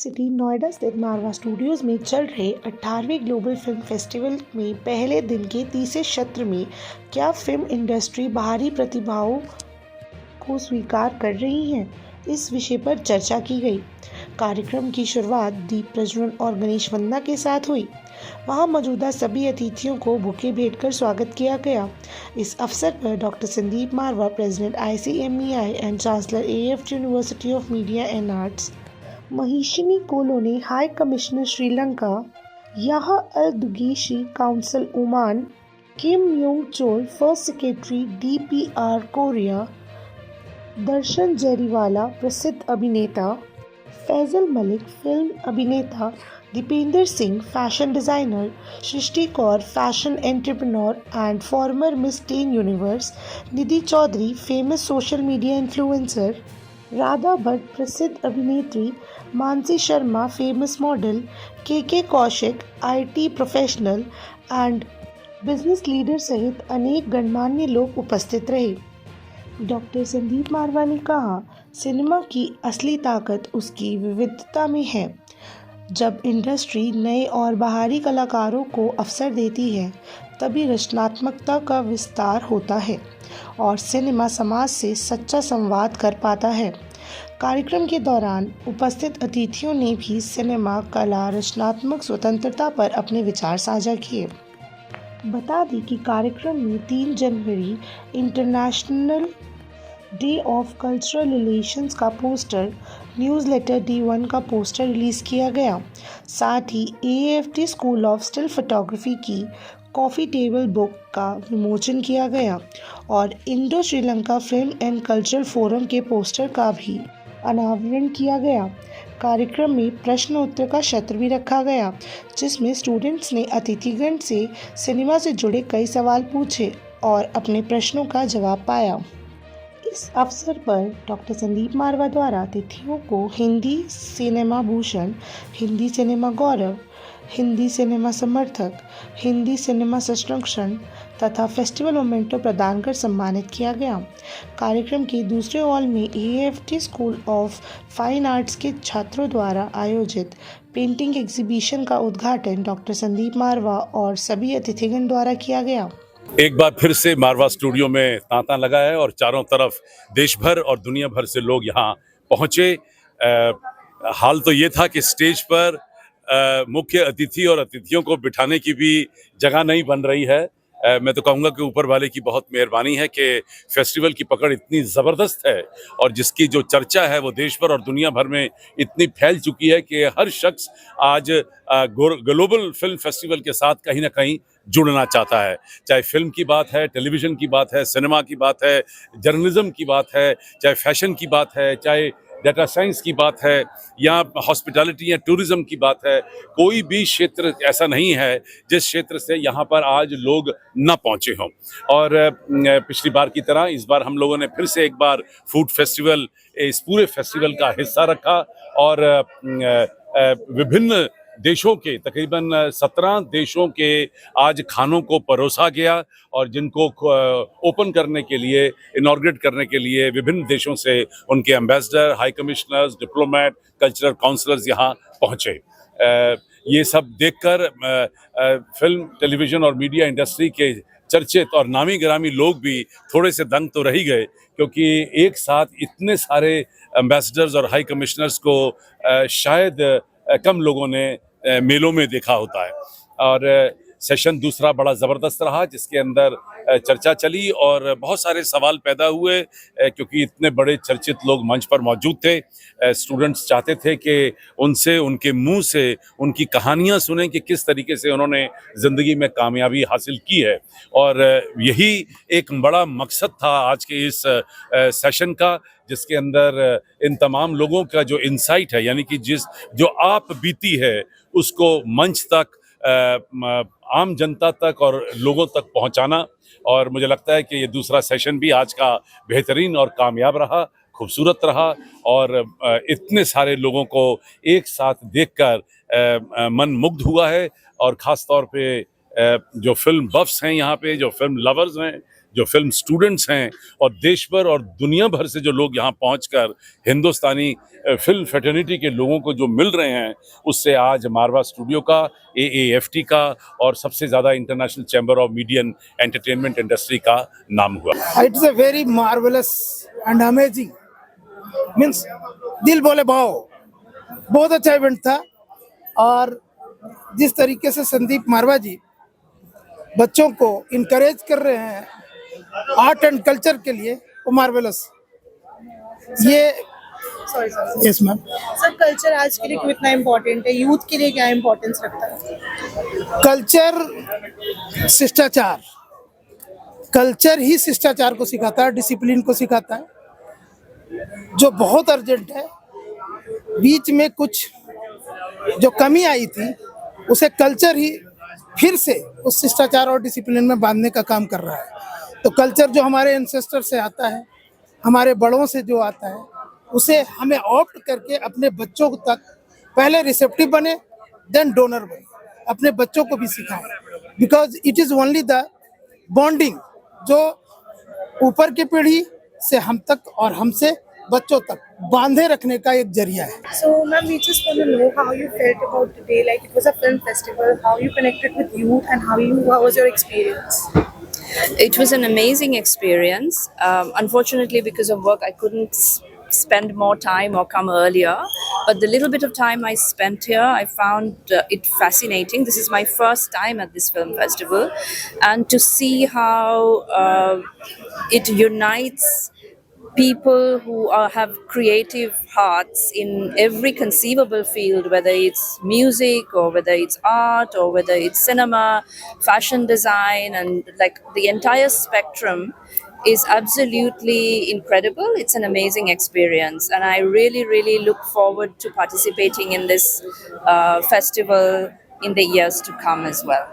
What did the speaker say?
City Noida स्थित मारवा studios में चल रहे 18वें ग्लोबल फिल्म फेस्टिवल में पहले दिन के तीसरे सत्र में क्या फिल्म इंडस्ट्री बाहरी प्रतिभाओं को स्वीकार कर रही है, इस विषय पर चर्चा की गई। कार्यक्रम की शुरुआत दीप प्रज्वलन और गणेश वंदना के साथ हुई। वहां मौजूदा सभी अतिथियों को बुके भेंट कर स्वागत किया गया। इस अवसर पर doctor Sandeep Marwah, president ICMEI and chancellor AFT university of media and arts, Mahishini Kolonne high commissioner Sri Lanka, Yahya Al Dughaishi council Oman, Kim Yong Chol first secretary DPR Korea, Darshan Jariwala प्रसिद्ध अभिनेता, फैजल मलिक फिल्म अभिनेता, Dipendra Singh fashion designer, Srishti Kaur fashion entrepreneur and former miss ten universe, Nidhi Chaudhary famous social media influencer, Radha Bhatt प्रसिद्ध अभिनेत्री, Mansi Sharma famous model, KK Kaushik IT professional and business leader सहित अनेक गणमान्य लोग उपस्थित रहे। डॉक्टर संदीप मारवा ने कहा, सिनेमा की असली ताकत उसकी विविधता में है। जब इंडस्ट्री नए और बाहरी कलाकारों को अवसर देती है, तभी रचनात्मकता का विस्तार होता है और सिनेमा समाज से सच्चा संवाद कर पाता है। कार्यक्रम के दौरान उपस्थित अतिथियों ने भी सिनेमा, कला, रचनात्मक स्वतंत्रता पर अपने विचार साझा किए। बता दें कि कार्यक्रम में 3 जनवरी international day of cultural relations का पोस्टर, न्यूज़लेटर D1 का पोस्टर रिलीज़ किया गया। साथ ही AFT school of still photography की कॉफ़ी टेबल बुक का विमोचन किया गया और Indo Sri Lanka film and cultural forum के पोस्टर का भी अनावरण किया गया। कार्यक्रम में प्रश्न उत्तर का सत्र भी रखा गया, जिसमें स्टूडेंट्स ने अतिथिगण से सिनेमा से जुड़े कई सवाल पूछे और अपने प्रश्नों का जवाब पाया। इस अवसर पर डॉक्टर संदीप मारवा द्वारा अतिथियों को हिंदी सिनेमा भूषण, हिंदी सिनेमा गौरव, हिंदी सिनेमा समर्थक, हिंदी सिनेमा संरक्षण तथा फेस्टिवल मोमेंटो प्रदान कर सम्मानित किया गया। कार्यक्रम के दूसरे हॉल में AFT school of fine arts के छात्रों द्वारा आयोजित पेंटिंग एग्जीबिशन का उद्घाटन डॉक्टर संदीप मारवा और सभी अतिथिगण द्वारा किया गया। एक बार फिर से मारवा स्टूडियो में तांता लगा है और चारों तरफ देश भर और दुनिया भर से लोग यहाँ पहुँचे। हाल तो ये था कि स्टेज पर मुख्य अतिथि और अतिथियों को बिठाने की भी जगह नहीं बन रही है। मैं तो कहूँगा कि ऊपर वाले की बहुत मेहरबानी है कि फेस्टिवल की पकड़ इतनी ज़बरदस्त है और जिसकी जो चर्चा है वो देश भर और दुनिया भर में इतनी फैल चुकी है कि हर शख्स आज ग्लोबल फिल्म फेस्टिवल के साथ कहीं ना कहीं जुड़ना चाहता है। चाहे फिल्म की बात है, टेलीविज़न की बात है, सिनेमा की बात है, जर्नलिज्म की बात है, चाहे फैशन की बात है, चाहे डाटा साइंस की बात है या हॉस्पिटैलिटी या टूरिज्म की बात है, कोई भी क्षेत्र ऐसा नहीं है जिस क्षेत्र से यहाँ पर आज लोग न पहुँचे हों। और पिछली बार की तरह इस बार हम लोगों ने फिर से एक बार फूड फेस्टिवल इस पूरे फेस्टिवल का हिस्सा रखा और विभिन्न देशों के तकरीबन 17 देशों के आज खानों को परोसा गया और जिनको ओपन करने के लिए, इनॉर्गेट करने के लिए विभिन्न देशों से उनके ambassador, high commissioners, diplomat, cultural counsellors यहाँ पहुँचे। ये सब देखकर फिल्म, टेलीविज़न और मीडिया इंडस्ट्री के चर्चित और नामी गिरामी लोग भी थोड़े से दंग तो रह गए, क्योंकि एक साथ इतने सारे एम्बेसडर्स और हाई कमिश्नर्स को शायद कम लोगों ने मेलों में देखा होता है। और सेशन दूसरा बड़ा ज़बरदस्त रहा, जिसके अंदर चर्चा चली और बहुत सारे सवाल पैदा हुए, क्योंकि इतने बड़े चर्चित लोग मंच पर मौजूद थे। स्टूडेंट्स चाहते थे कि उनसे, उनके मुंह से उनकी कहानियां सुनें कि किस तरीके से उन्होंने ज़िंदगी में कामयाबी हासिल की है। और यही एक बड़ा मकसद था आज के इस सेशन का, जिसके अंदर इन तमाम लोगों का जो इंसाइट है, यानी कि जो आप बीती है उसको मंच तक, आम जनता तक और लोगों तक पहुंचाना। और मुझे लगता है कि ये दूसरा सेशन भी आज का बेहतरीन और कामयाब रहा, खूबसूरत रहा और इतने सारे लोगों को एक साथ देखकर मन मुग्ध हुआ है। और ख़ास तौर पे जो फिल्म बफ्स हैं यहाँ पे, जो फिल्म लवर्स हैं, जो फिल्म स्टूडेंट्स हैं और देश भर और दुनिया भर से जो लोग यहाँ पहुंचकर हिंदुस्तानी फिल्म फ्रेटर्निटी के लोगों को जो मिल रहे हैं, उससे आज मारवा स्टूडियो का, AAFT का और सबसे ज़्यादा international chamber of media and entertainment industry का नाम हुआ। It's a very marvellous and amazing, means दिल बोले भाव, बहुत अच्छा इवेंट था। और जिस तरीके से संदीप मारवा जी बच्चों को इनकरेज कर रहे हैं आर्ट एंड कल्चर के लिए, वो मार्वेलस। ये sorry yes ma'am, sir, culture आज के लिए कितना इम्पोर्टेंट है, यूथ के लिए क्या इम्पोर्टेंस रखता है? कल्चर शिष्टाचार, कल्चर ही शिष्टाचार को सिखाता है, डिसिप्लिन को सिखाता है, जो बहुत अर्जेंट है। बीच में कुछ जो कमी आई थी, उसे कल्चर ही फिर से उस शिष्टाचार और डिसिप्लिन में बांधने का काम कर रहा है। तो कल्चर जो हमारे एंसेस्टर से आता है, हमारे बड़ों से जो आता है, उसे हमें ऑप्ट करके अपने बच्चों तक पहले रिसेप्टिव बने, देन डोनर बने, अपने बच्चों को भी सिखाएं। Because it is only the bonding जो ऊपर की पीढ़ी से हम तक और हमसे बच्चों तक बांधे रखने का एक जरिया है। So, ma'am, we just want to know how you felt about today. Like, it was a film festival. How you connected with youth, and how was your experience? It was an amazing experience. Unfortunately, because of work, I couldn't spend more time or come earlier. But the little bit of time I spent here, I found it fascinating. This is my first time at this film festival, and to see how it unites people who have creative hearts in every conceivable field, whether it's music or whether it's art or whether it's cinema, fashion design, and like the entire spectrum is absolutely incredible. It's an amazing experience, and I really look forward to participating in this festival in the years to come as well.